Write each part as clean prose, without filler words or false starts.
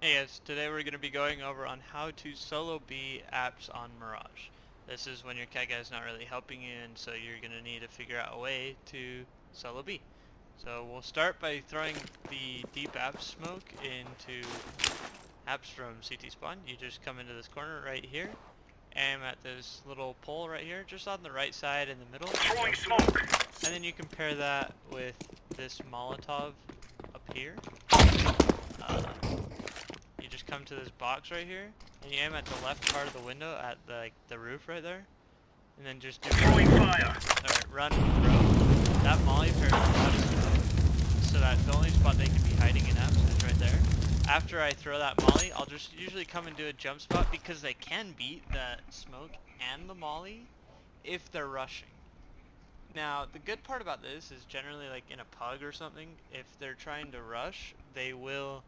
Hey guys, today we're going to be going over on how to solo B apps on Mirage. This is when your cat guy is not really helping you, and so you're going to need to figure out a way to solo B. So we'll start by throwing the deep app smoke into apps from CT spawn. You just come into this corner right here, aim at this little pole right here, just on the right side in the middle. Throwing smoke. And then you can pair that with this Molotov up here. You just come to this box right here, and you aim at the left part of the window at the roof right there, and then just do Throwing fire. Alright, run and throw. That molly pairs with that as well, so that the only spot they can be hiding in apps is right there. After I throw that molly, I'll just usually come and do a jump spot because they can beat the smoke and the molly if they're rushing. Now, the good part about this is generally like in a pug or something, if they're trying to rush, they will,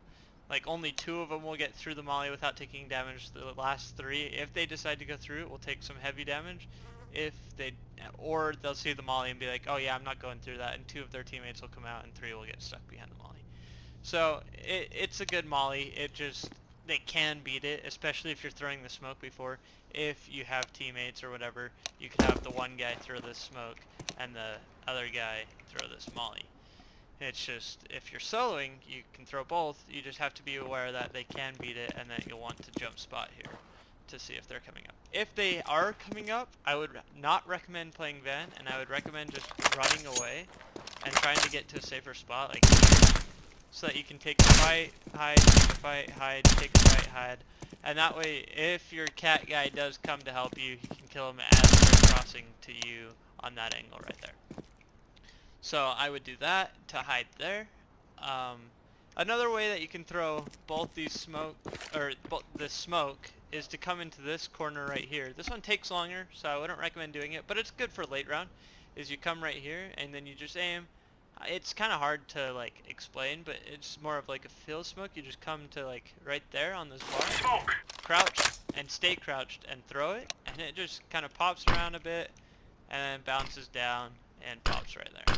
like only 2 of them will get through the molly without taking damage. The last 3, if they decide to go through it, will take some heavy damage. Or they'll see the molly and be like, oh yeah, I'm not going through that, and 2 of their teammates will come out and 3 will get stuck behind the molly. So it's a good molly. They can beat it, especially if you're throwing the smoke before. If you have teammates or whatever, you could have the one guy throw the smoke and the other guy throw this molly. It's just, if you're soloing, you can throw both. You just have to be aware that they can beat it and that you'll want to jump spot here to see if they're coming up. If they are coming up, I would not recommend playing Van, and I would recommend just running away and trying to get to a safer spot, like so that you can take a fight, hide, take a fight, hide, take a fight, hide. And that way, if your cat guy does come to help you, you can kill him as they're crossing to you on that angle right there. So I would do that to hide there. Another way that you can throw both these smoke, or this smoke, is to come into this corner right here. This one takes longer, so I wouldn't recommend doing it, but it's good for late round. Is you come right here and then you just aim. It's kind of hard to like explain, but it's more of like a field smoke. You just come to like right there on this bar, Smoke. crouch and stay crouched and throw it, and it just kind of pops around a bit and then bounces down and pops right there.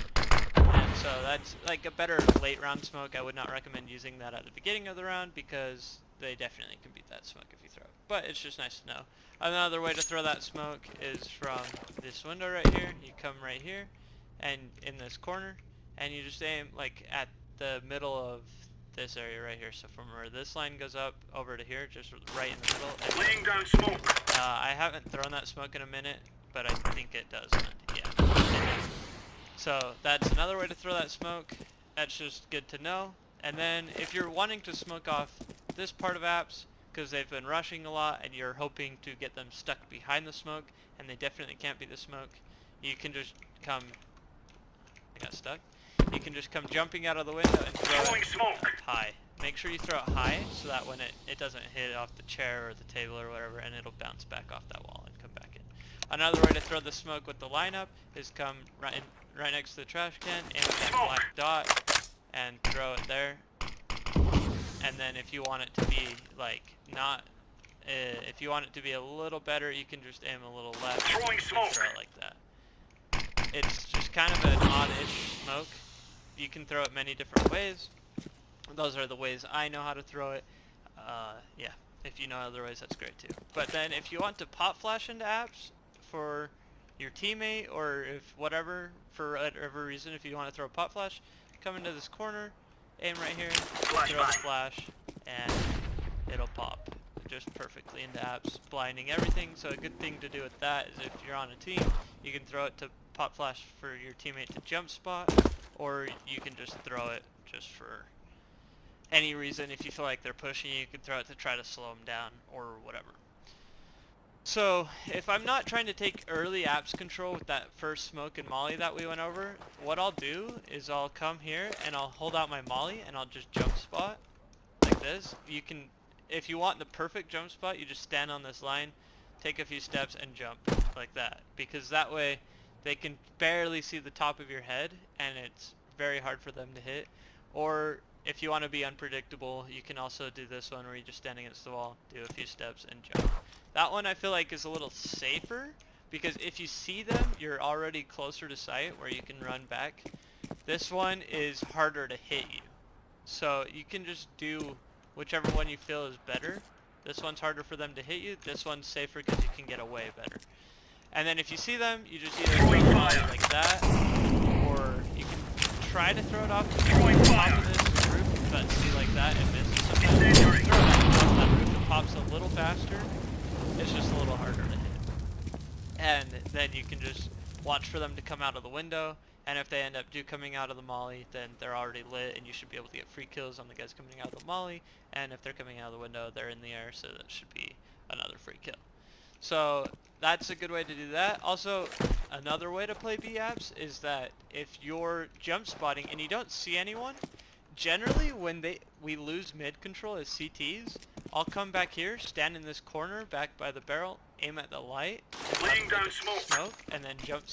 And so that's like a better late round smoke. I would not recommend using that at the beginning of the round because they definitely can beat that smoke if you throw it. But it's just nice to know. Another way to throw that smoke is from this window right here. You come right here and in this corner, and you just aim like at the middle of this area right here. So from where this line goes up over to here, just right in the middle. And Laying down smoke. I haven't thrown that smoke in a minute, but I think it does. Yeah. So that's another way to throw that smoke. That's just good to know. And then if you're wanting to smoke off this part of apps because they've been rushing a lot and you're hoping to get them stuck behind the smoke and they definitely can't be the smoke, you can just come, I got stuck. You can just come jumping out of the window and throw it Smoke. up high. Make sure you throw it high so that when it doesn't hit off the chair or the table or whatever, and it'll bounce back off that wall and come back in. Another way to throw the smoke with the lineup is come right next to the trash can, aim at that black dot, and throw it there. And then if you want it to be like not, if you want it to be a little better, you can just aim a little left and throw it like that. It's just kind of an odd-ish smoke. You can throw it many different ways. Those are the ways I know how to throw it. Yeah, if you know other ways, that's great too. But then if you want to pop flash into apps for your teammate, or if whatever, for whatever reason, if you want to throw a pop flash, come into this corner, aim right here, throw the flash, and it'll pop just perfectly into apps, blinding everything. So a good thing to do with that is if you're on a team, you can throw it to pop flash for your teammate to jump spot, or you can just throw it just for any reason. If you feel like they're pushing you, you can throw it to try to slow them down or whatever. So if I'm not trying to take early apps control with that first smoke and molly that we went over, what I'll do is I'll come here and I'll hold out my molly and I'll just jump spot like this. You can, if you want the perfect jump spot, you just stand on this line, take a few steps and jump like that, because that way they can barely see the top of your head and it's very hard for them to hit. Or if you want to be unpredictable, you can also do this one where you just stand against the wall, do a few steps and jump. That one I feel like is a little safer, because if you see them, you're already closer to sight where you can run back. This one is harder to hit you. So you can just do whichever one you feel is better. This one's harder for them to hit you. This one's safer because you can get away better. And then if you see them, you just either throw the volley like that, or you can try to throw it off the top of this roof, but see like that, it misses sometimes. If you throw it off that roof, it pops a little faster. It's just a little harder to hit. And then you can just watch for them to come out of the window, and if they end up coming out of the molly, then they're already lit, and you should be able to get free kills on the guys coming out of the molly, and if they're coming out of the window, they're in the air, so that should be another free kill. So that's a good way to do that. Also, another way to play B apps is that if you're jump spotting and you don't see anyone, generally when we lose mid control as CTs, I'll come back here, stand in this corner back by the barrel, aim at the light, Laying down smoke, and then jump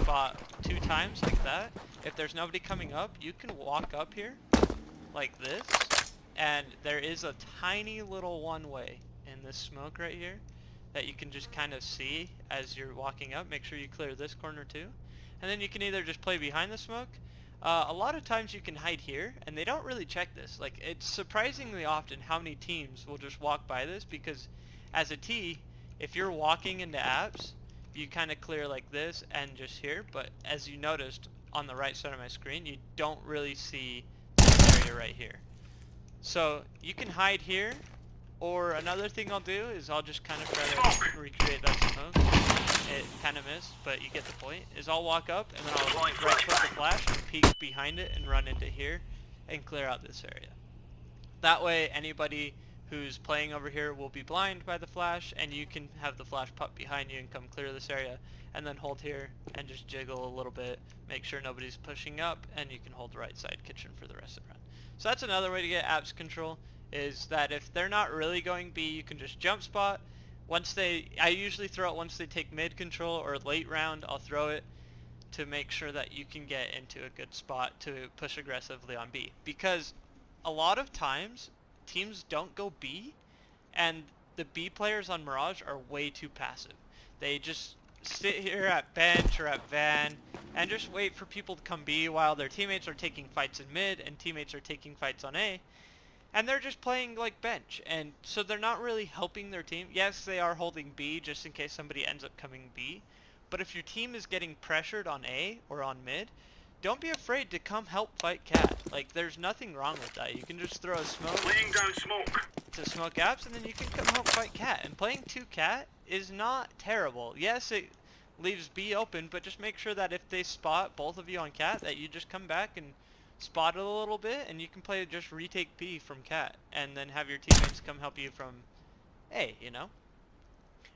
spot 2 times like that. If there's nobody coming up, you can walk up here like this, and there is a tiny little one-way in this smoke right here that you can just kind of see as you're walking up. Make sure you clear this corner too, and then you can either just play behind the smoke. A lot of times you can hide here, and they don't really check this. Like, it's surprisingly often how many teams will just walk by this, because as a T, if you're walking into apps, you kind of clear like this and just here, but as you noticed on the right side of my screen, you don't really see this area right here. So you can hide here, or another thing I'll do is I'll just kind of try to recreate that smoke. It kind of missed, but you get the point. Is I'll walk up and then I'll right click the flash and peek behind it and run into here and clear out this area. That way anybody who's playing over here will be blind by the flash, and you can have the flash pop behind you and come clear this area, and then hold here and just jiggle a little bit, make sure nobody's pushing up, and you can hold the right side kitchen for the rest of the round. So that's another way to get apps control, is that if they're not really going B, you can just jump spot. I usually throw it once they take mid control, or late round I'll throw it to make sure that you can get into a good spot to push aggressively on B. Because a lot of times teams don't go B, and the B players on Mirage are way too passive. They just sit here at bench or at van and just wait for people to come B while their teammates are taking fights in mid and teammates are taking fights on A. And they're just playing like bench, and so they're not really helping their team. Yes, they are holding B just in case somebody ends up coming B, but if your team is getting pressured on A or on mid, don't be afraid to come help fight cat. Like, there's nothing wrong with that. You can just throw a smoke laying down smoke, to smoke apps, and then you can come help fight cat. And playing 2 cat is not terrible. Yes, it leaves B open, but just make sure that if they spot both of you on cat, that you just come back and spot it a little bit, and you can play just retake B from cat, and then have your teammates come help you from A, you know?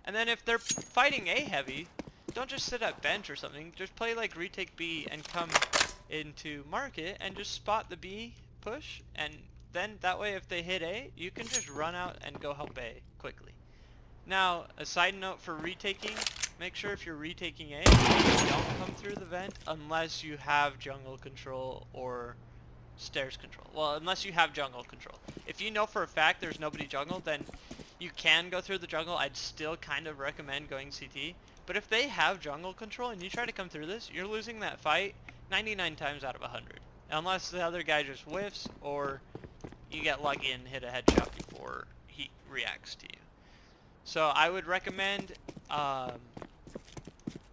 And then if they're fighting A heavy, don't just sit at bench or something, just play like retake B and come into market and just spot the B push, and then that way if they hit A, you can just run out and go help A quickly. Now, a side note for retaking, make sure if you're retaking A, you don't come through the vent unless you have jungle control or stairs control. Well, unless you have jungle control. If you know for a fact there's nobody jungle, then you can go through the jungle. I'd still kind of recommend going CT. But if they have jungle control and you try to come through this, you're losing that fight 99 times out of 100. Unless the other guy just whiffs, or you get lucky and hit a headshot before he reacts to you. So I would recommend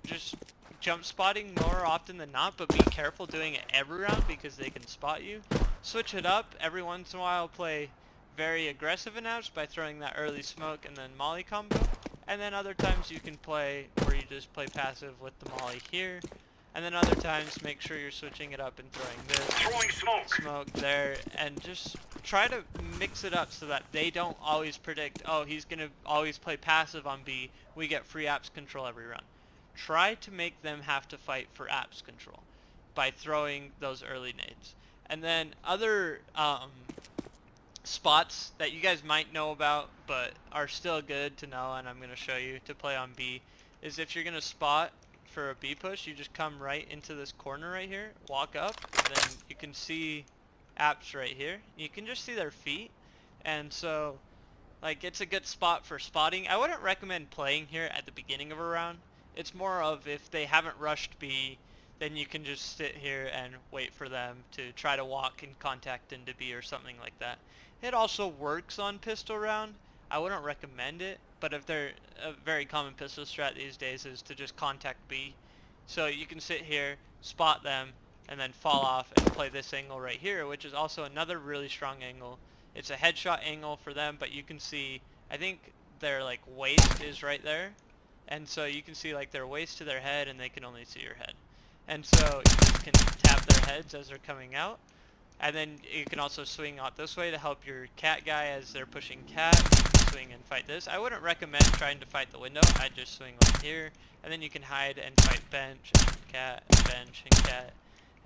just jump spotting more often than not, but be careful doing it every round because they can spot you. Switch it up. Every once in a while play very aggressive in apps by throwing that early smoke and then molly combo. And then other times you can play where you just play passive with the molly here. And then other times make sure you're switching it up and throwing this. throwing Smoke there, and just try to mix it up so that they don't always predict, oh, he's going to always play passive on B, we get free apps control every round. Try to make them have to fight for apps control by throwing those early nades. And then other spots that you guys might know about but are still good to know, and I'm going to show you to play on B, is if you're going to spot for a B push, you just come right into this corner right here, walk up, and then you can see apps right here. You can just see their feet, and so like it's a good spot for spotting. I wouldn't recommend playing here at the beginning of a round. It's more of if they haven't rushed B, then you can just sit here and wait for them to try to walk in contact into B or something like that. It also works on pistol round. I wouldn't recommend it, but if they're a very common pistol strat these days is to just contact B. So you can sit here, spot them, and then fall off and play this angle right here, which is also another really strong angle. It's a headshot angle for them, but you can see, I think their like waist is right there. And so you can see like their waist to their head, and they can only see your head. And so you just can tap their heads as they're coming out. And then you can also swing out this way to help your cat guy as they're pushing cat. Swing and fight this. I wouldn't recommend trying to fight the window. I'd just swing like here. And then you can hide and fight bench and cat, bench and cat.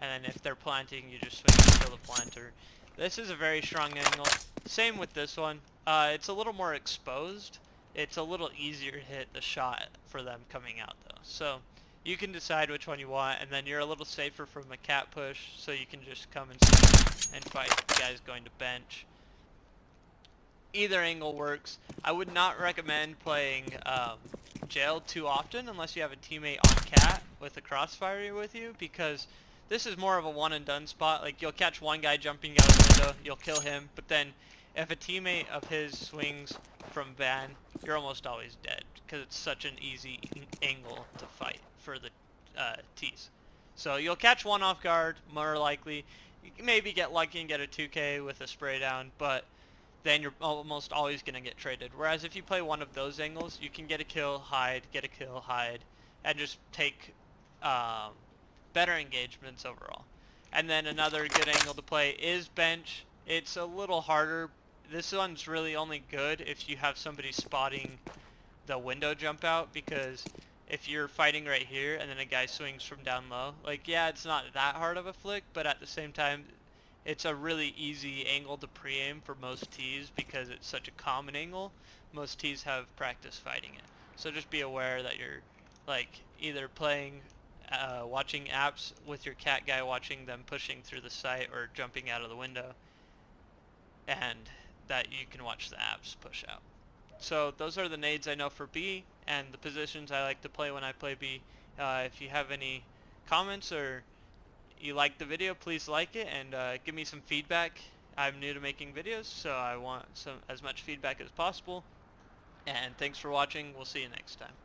And then if they're planting, you just swing and kill the planter. This is a very strong angle. Same with this one. It's a little more exposed. It's a little easier to hit the shot for them coming out though. So you can decide which one you want, and then you're a little safer from a cat push, so you can just come and fight the guys going to bench. Either angle works. I would not recommend playing jail too often unless you have a teammate on cat with a crossfire with you, because this is more of a one and done spot. Like, you'll catch one guy jumping out the window, you'll kill him, but then if a teammate of his swings from van, you're almost always dead, because it's such an easy angle to fight for the T's. So you'll catch one off guard, more likely. You can maybe get lucky and get a 2K with a spray down, but then you're almost always going to get traded. Whereas if you play one of those angles, you can get a kill, hide, get a kill, hide, and just take better engagements overall. And then another good angle to play is bench. It's a little harder. This one's really only good if you have somebody spotting the window jump out, because if you're fighting right here and then a guy swings from down low, like, yeah, it's not that hard of a flick, but at the same time, it's a really easy angle to pre-aim for most Ts because it's such a common angle. Most Ts have practice fighting it. So just be aware that you're like either playing, watching apps with your cat guy, watching them pushing through the site or jumping out of the window, and that you can watch the apps push out. So those are the nades I know for B and the positions I like to play when I play B. If you have any comments or you like the video, please like it and give me some feedback. I'm new to making videos, so I want as much feedback as possible. And thanks for watching. We'll see you next time.